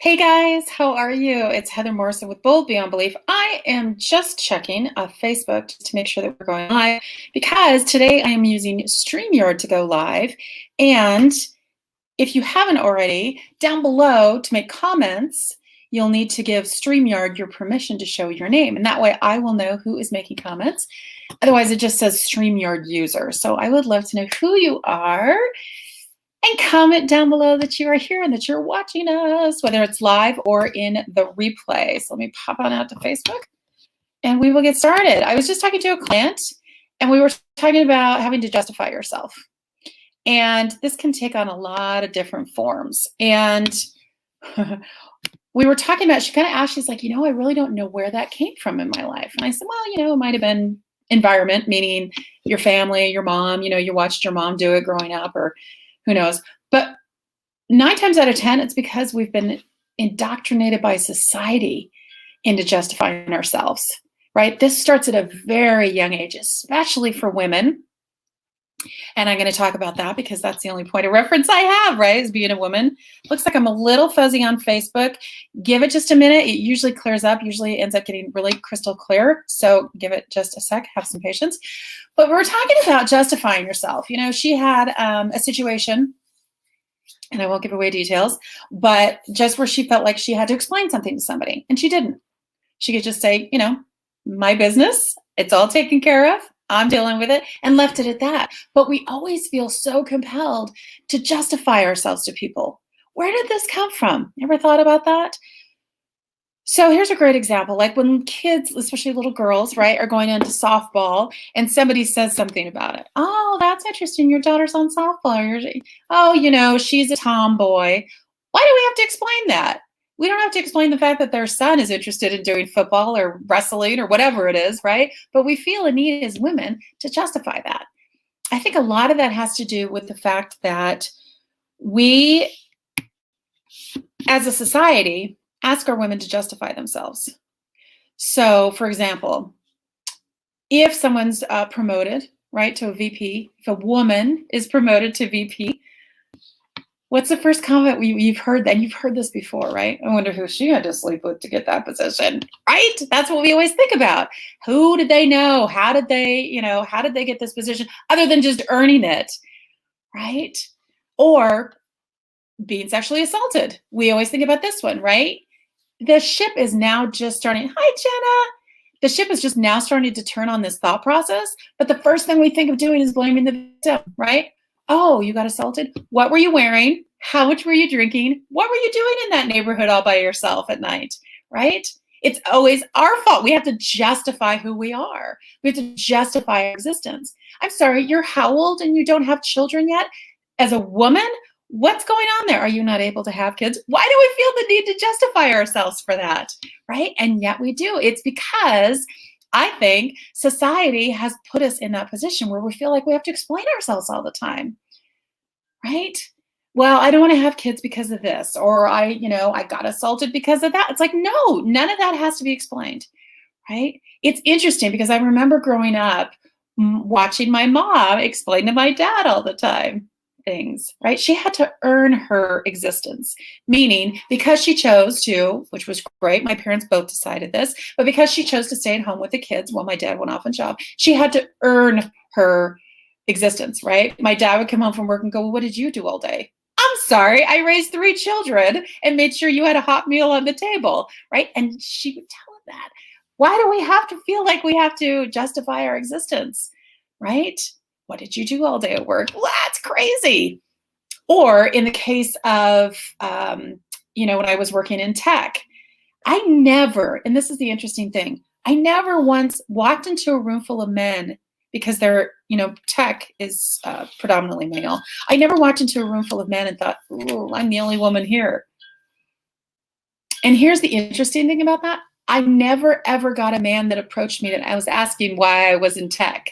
Hey guys, how are you? It's Heather Morrison with Bold Beyond Belief. I am just checking Facebook just to make sure that we're going live because today I am using StreamYard to go live. And if you haven't already, down below to make comments, you'll need to give StreamYard your permission to show your name. And that way I will know who is making comments. Otherwise, it just says StreamYard user. So I would love to know who you are. And comment down below that you are here and that you're watching us, whether it's live or in the replay. So let me pop on out to Facebook and we will get started. I was just talking to a client and we were talking about having to justify yourself. And this can take on a lot of different forms. And we were talking about, she kind of asked, she's like, I really don't know where that came from in my life. And I said, well, it might have been environment, meaning your family, your mom, you watched your mom do it growing up, or who knows? But 9 times out of 10, it's because we've been indoctrinated by society into justifying ourselves, right? This starts at a very young age, especially for women. And I'm going to talk about that because that's the only point of reference I have, right? Is being a woman. Looks like I'm a little fuzzy on Facebook. Give it just a minute. It usually clears up. Usually ends up getting really crystal clear. So give it just a sec. Have some patience. But we're talking about justifying yourself. She had a situation, and I won't give away details, but just where she felt like she had to explain something to somebody, and she didn't. She could just say, my business, it's all taken care of. I'm dealing with it, and left it at that. But we always feel so compelled to justify ourselves to people. Where did this come from? Ever thought about that? So here's a great example. Like when kids, especially little girls, right, are going into softball and somebody says something about it. Oh, that's interesting. Your daughter's on softball. She's a tomboy. Why do we have to explain that? We don't have to explain the fact that their son is interested in doing football or wrestling or whatever it is, right? But we feel a need as women to justify that. I think a lot of that has to do with the fact that we, as a society, ask our women to justify themselves. So, for example, if someone's promoted, right, to a VP, if a woman is promoted to VP, what's the first comment you've heard? That you've heard this before, right? I wonder who she had to sleep with to get that position, right? That's what we always think about. Who did they know? How did they get this position other than just earning it, right? Or being sexually assaulted. We always think about this one, right? The ship is now just starting. Hi, Jenna. The ship is just now starting to turn on this thought process. But the first thing we think of doing is blaming the victim, right? Oh, you got assaulted. What were you wearing? How much were you drinking? What were you doing in that neighborhood all by yourself at night, right? It's always our fault. We have to justify who we are. We have to justify our existence. I'm sorry, you're how old and you don't have children yet? As a woman, what's going on there? Are you not able to have kids? Why do we feel the need to justify ourselves for that, right? And yet we do. It's because I think society has put us in that position where we feel like we have to explain ourselves all the time, right? Well, I don't want to have kids because of this, or I got assaulted because of that. It's like, no, none of that has to be explained, right? It's interesting because I remember growing up watching my mom explain to my dad all the time things, right? She had to earn her existence, meaning because she chose to, which was great, my parents both decided this, but because she chose to stay at home with the kids while my dad went off on job, she had to earn her existence, right? My dad would come home from work and go, well, what did you do all day? I'm sorry, I raised 3 children and made sure you had a hot meal on the table, right? And she would tell him that. Why do we have to feel like we have to justify our existence, right? What did you do all day at work? Well, that's crazy. Or in the case of, when I was working in tech, I never, and this is the interesting thing, I never once walked into a room full of men because tech is predominantly male. I never walked into a room full of men and thought, ooh, I'm the only woman here. And here's the interesting thing about that. I never, ever got a man that approached me that I was asking why I was in tech.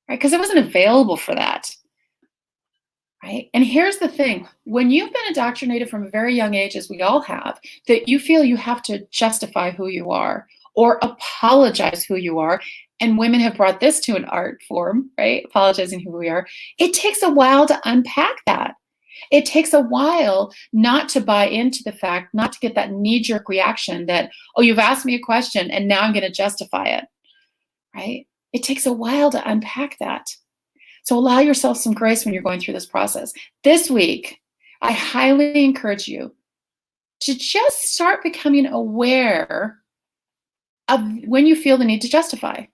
Right? Because I wasn't available for that. Right? And here's the thing. When you've been indoctrinated from a very young age, as we all have, that you feel you have to justify who you are or apologize who you are, and women have brought this to an art form, right? Apologizing who we are. It takes a while to unpack that. It takes a while not to buy into the fact, not to get that knee-jerk reaction that, oh, you've asked me a question and now I'm going to justify it, right? It takes a while to unpack that. So allow yourself some grace when you're going through this process. This week, I highly encourage you to just start becoming aware of when you feel the need to justify,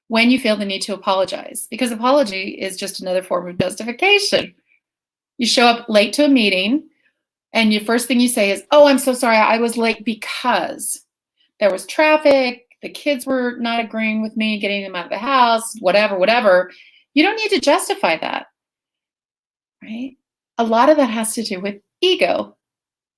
when you feel the need to apologize, because apology is just another form of justification. You show up late to a meeting and the first thing you say is, oh, I'm so sorry, I was late because there was traffic, the kids were not agreeing with me getting them out of the house, whatever. You don't need to justify that, right? A lot of that has to do with ego,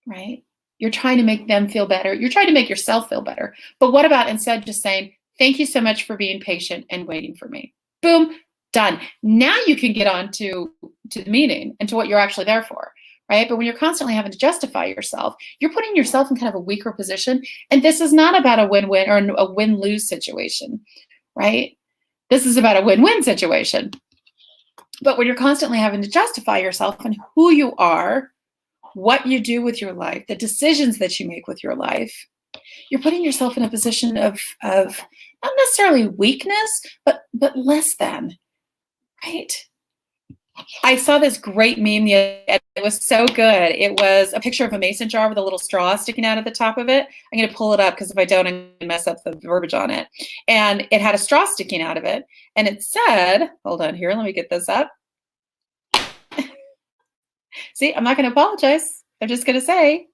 right? You're trying to make them feel better. You're trying to make yourself feel better. But what about instead just saying, thank you so much for being patient and waiting for me. Boom, done. Now you can get on to the meeting and to what you're actually there for, right? But when you're constantly having to justify yourself, you're putting yourself in kind of a weaker position. And this is not about a win-win or a win-lose situation, right? This is about a win-win situation. But when you're constantly having to justify yourself and who you are, what you do with your life, the decisions that you make with your life, you're putting yourself in a position of not necessarily weakness, but less than, right? I saw this great meme it was so good. It was a picture of a mason jar with a little straw sticking out at the top of it. I'm going to pull it up because if I don't, I'm going to mess up the verbiage on it. And it had a straw sticking out of it. And it said, hold on here, let me get this up. See, I'm not going to apologize. I'm just going to say,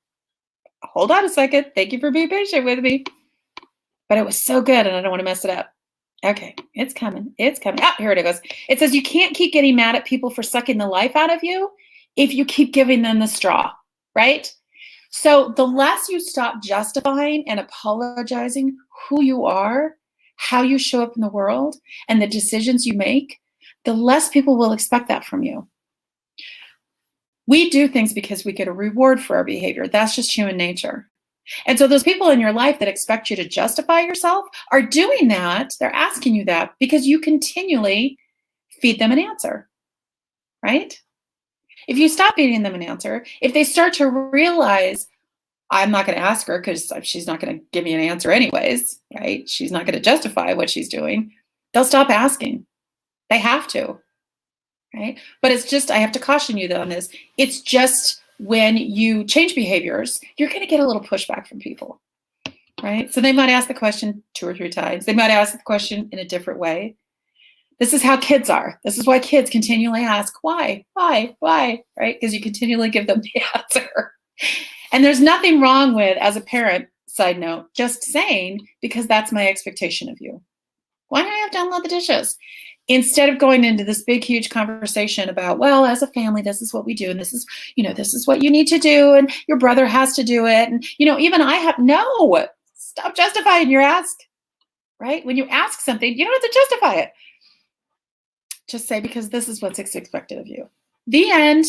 hold on a second. Thank you for being patient with me. But it was so good and I don't want to mess it up. Okay, it's coming. It's coming. Ah, here it goes. It says you can't keep getting mad at people for sucking the life out of you if you keep giving them the straw, right? So the less you stop justifying and apologizing who you are, how you show up in the world, and the decisions you make, the less people will expect that from you. We do things because we get a reward for our behavior. That's just human nature. And so those people in your life that expect you to justify yourself are doing that. They're asking you that because you continually feed them an answer, right? If you stop feeding them an answer, if they start to realize, I'm not going to ask her because she's not going to give me an answer anyways, right? She's not going to justify what she's doing. They'll stop asking. They have to, right? But it's just, I have to caution you though on this. It's just when you change behaviors, you're going to get a little pushback from people, right? So they might ask the question 2 or 3 times. They might ask the question in a different way. This is how kids are. This is why kids continually ask, why, right? Because you continually give them the answer. And there's nothing wrong with, as a parent, side note, just saying, because that's my expectation of you. Why do I have to unload the dishes? Instead of going into this big, huge conversation about, well, as a family, this is what we do. And this is, this is what you need to do. And your brother has to do it. And, even I have, no, stop justifying your ask, right? When you ask something, you don't have to justify it. Just say, because this is what's expected of you. The end,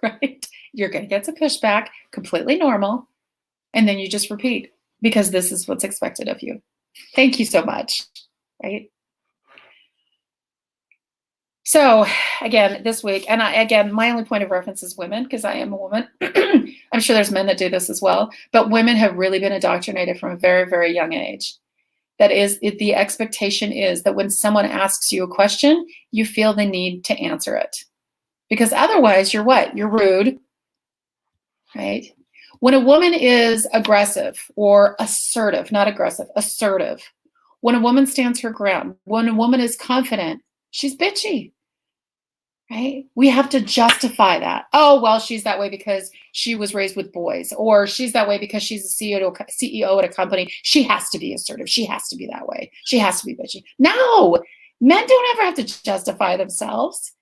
right? You're going to get some pushback, completely normal. And then you just repeat, because this is what's expected of you. Thank you so much, right? So again, this week, and again, my only point of reference is women, because I am a woman. I'm sure there's men that do this as well, but women have really been indoctrinated from a very, very young age. That is, the expectation is that when someone asks you a question, you feel the need to answer it. Because otherwise, you're what? You're rude, right? When a woman is aggressive or assertive, not aggressive, assertive, when a woman stands her ground, when a woman is confident, she's bitchy, right? We have to justify that. Oh, well, she's that way because she was raised with boys, or she's that way because she's a CEO at a company. She has to be assertive. She has to be that way. She has to be bitchy. No, men don't ever have to justify themselves.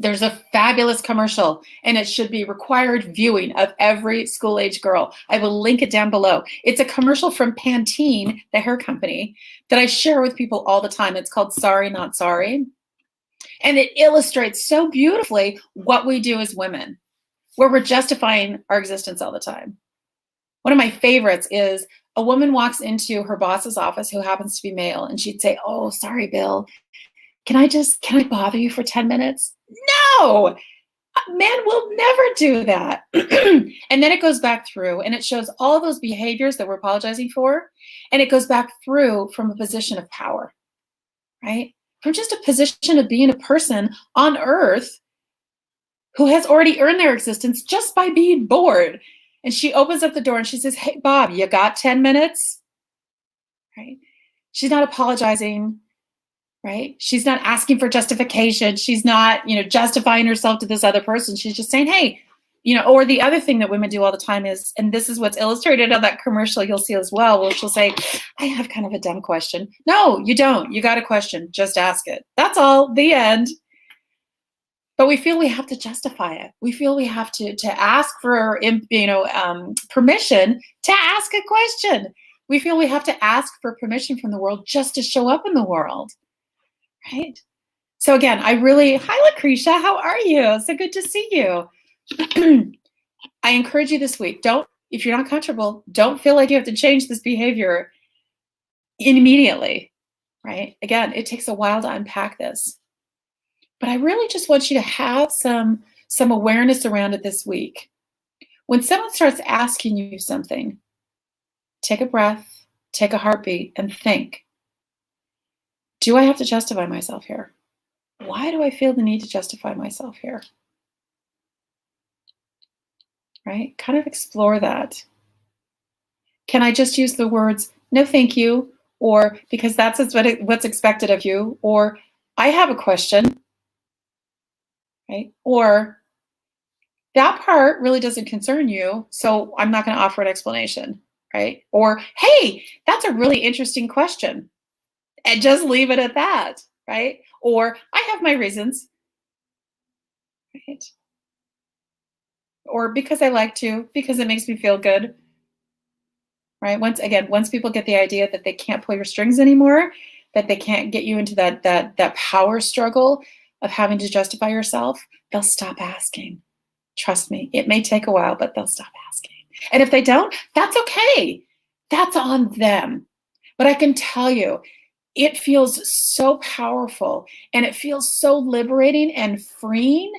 There's a fabulous commercial, and it should be required viewing of every school-age girl. I will link it down below. It's a commercial from Pantene, the hair company, that I share with people all the time. It's called Sorry Not Sorry. And it illustrates so beautifully what we do as women, where we're justifying our existence all the time. One of my favorites is a woman walks into her boss's office who happens to be male, and she'd say, oh, sorry, Bill. can I bother you for 10 minutes? No, man will never do that. And then it goes back through and it shows all those behaviors that we're apologizing for. And it goes back through from a position of power, right? From just a position of being a person on earth who has already earned their existence just by being bored. And she opens up the door and she says, hey, Bob, you got 10 minutes? Right? She's not apologizing, right? She's not asking for justification. She's not, justifying herself to this other person. She's just saying, hey, or the other thing that women do all the time is, and this is what's illustrated on that commercial you'll see as well, where she'll say, I have kind of a dumb question. No, you don't. You got a question. Just ask it. That's all. The end. But we feel we have to justify it. We feel we have to ask for, permission to ask a question. We feel we have to ask for permission from the world just to show up in the world, right? So again, hi Lucretia, how are you? So good to see you. I encourage you this week, if you're not comfortable, don't feel like you have to change this behavior immediately, right? Again, it takes a while to unpack this. But I really just want you to have some awareness around it this week. When someone starts asking you something, take a breath, take a heartbeat, and think, do I have to justify myself here? Why do I feel the need to justify myself here? Right? Kind of explore that. Can I just use the words, no, thank you, or because that's what's expected of you, or I have a question, right? Or that part really doesn't concern you, so I'm not going to offer an explanation, right? Or, hey, that's a really interesting question, and just leave it at that, right? Or, I have my reasons, right? Or because I like to, because it makes me feel good, right? Once people get the idea that they can't pull your strings anymore, that they can't get you into that power struggle of having to justify yourself, they'll stop asking. Trust me, it may take a while, but they'll stop asking. And if they don't, that's okay. That's on them. But I can tell you, it feels so powerful and it feels so liberating and freeing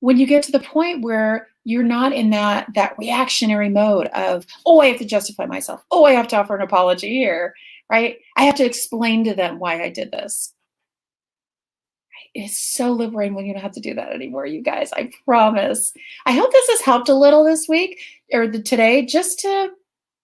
when you get to the point where you're not in that reactionary mode of, oh, I have to justify myself. Oh, I have to offer an apology here, right? I have to explain to them why I did this. It's so liberating when you don't have to do that anymore, you guys. I promise. I hope this has helped a little this week or today, just to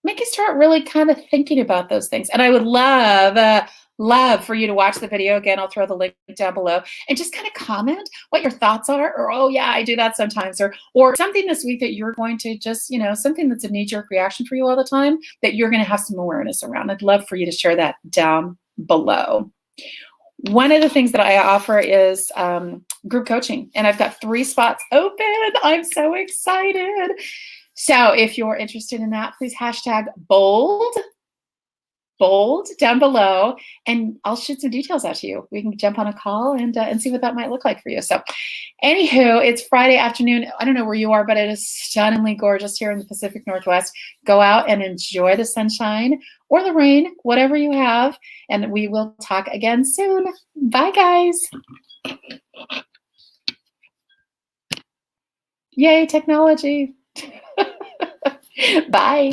make you start really kind of thinking about those things. And I would love for you to watch the video again. I'll throw the link down below and just kind of comment what your thoughts are, or, oh yeah, I do that sometimes, or something this week that you're going to just, something that's a knee-jerk reaction for you all the time that you're going to have some awareness around. I'd love for you to share that down below. One of the things that I offer is group coaching, and I've got 3 spots open. I'm so excited. So if you're interested in that, please hashtag bold down below, and I'll shoot some details out to you. We can jump on a call and see what that might look like for you. So anywho, it's Friday afternoon. I don't know where you are, but it is stunningly gorgeous here in the Pacific Northwest. Go out and enjoy the sunshine or the rain, whatever you have, and we will talk again soon. Bye, guys. Yay, technology. Bye.